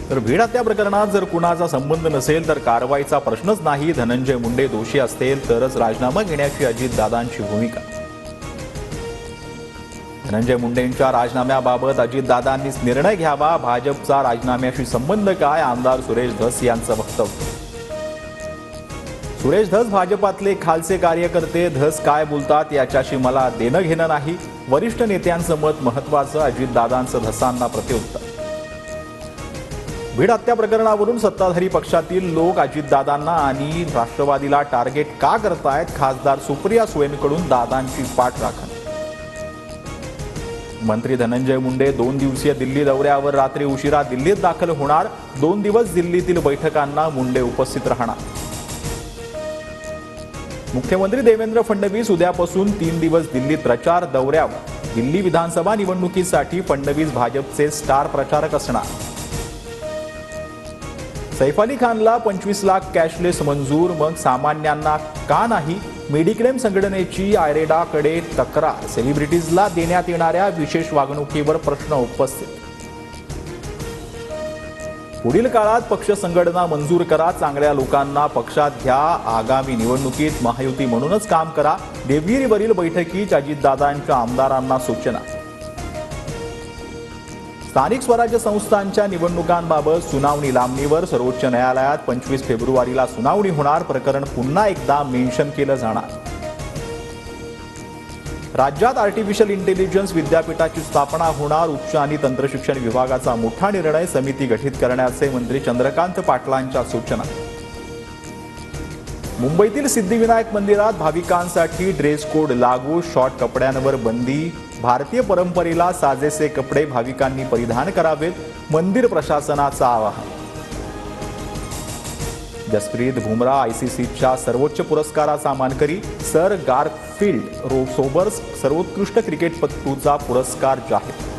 तर भीड हत्या प्रकरणात जर कुणाचा संबंध नसेल तर कारवाईचा प्रश्नच नाही. धनंजय मुंडे दोषी असतील तरच राजीनामा घेण्याची अजितदादांची भूमिका. धनंजय मुंडेंच्या राजीनाम्याबाबत अजितदादांनीच निर्णय घ्यावा. भाजपचा राजीनाम्याशी संबंध काय? आमदार सुरेश धस यांचं वक्तव्य. सुरेश धस भाजपातले खालचे कार्यकर्ते. धस काय बोलतात याच्याशी मला देणं घेणं नाही. वरिष्ठ नेत्यांचं मत महत्वाचं. अजितदादांचं धसांना प्रत्युत्तर. भीड हत्या प्रकरणावरून सत्ताधारी पक्षातील लोक अजितदादांना आणि राष्ट्रवादीला टार्गेट का करतायत? खासदार सुप्रिया सुळेंकडून दादांची पाठराखण. मंत्री धनंजय मुंडे 2 दिवसीय दिल्ली दौऱ्यावर. रात्री उशिरा दिल्लीत दाखल होणार. 2 दिवस दिल्लीतील बैठकांना मुंडे उपस्थित राहणार. मुख्यमंत्री देवेंद्र फडणवीस उद्यापासून 3 दिवस दिल्लीत प्रचार दौऱ्यावर. दिल्ली विधानसभा निवडणुकीसाठी फडणवीस भाजपचे स्टार प्रचारक असणार. सैफ अली खानला 25 लाख कॅशलेस मंजूर, मग सामान्यांना का नाही? मेडिक्लेम संघटनेची आयरेडाकडे तक्रार. सेलिब्रिटीजला देण्यात येणाऱ्या विशेष वागणुकीवर प्रश्न उपस्थित. पुढील काळात पक्ष संघटना मंजूर करा. चांगल्या लोकांना पक्षात घ्या. आगामी निवडणुकीत महायुती म्हणूनच काम करा. देवगिरीवरील बैठकीत अजितदादांच्या आमदारांना सूचना. स्थानिक स्वराज्य संस्थांच्या निवडणुकांबाबत सुनावणी लांबणीवर. सर्वोच्च न्यायालयात 25 फेब्रुवारीला सुनावणी होणार. प्रकरण पुन्हा एकदा मेन्शन केलं जाणार. राज्यात आर्टिफिशियल इंटेलिजन्स विद्यापीठाची स्थापना होणार. उच्च आणि तंत्रशिक्षण विभागाचा मोठा निर्णय. समिती गठीत करण्याचे मंत्री चंद्रकांत पाटलांच्या सूचना. मुंबईतील सिद्धिविनायक मंदिरात भाविकांसाठी ड्रेस कोड लागू. शॉर्ट कपड्यांवर बंदी. भारतीय परंपरेला साजेसे कपडे भाविकांनी परिधान करावेत. मंदिर प्रशासनाचं आवाहन. जसप्रीत बुमराह आयसीसीच्या सर्वोच्च पुरस्काराचा मानकरी. सर गारफिल्ड सोबर्स सर्वोत्कृष्ट क्रिकेटपटूचा पुरस्कार जाहीर.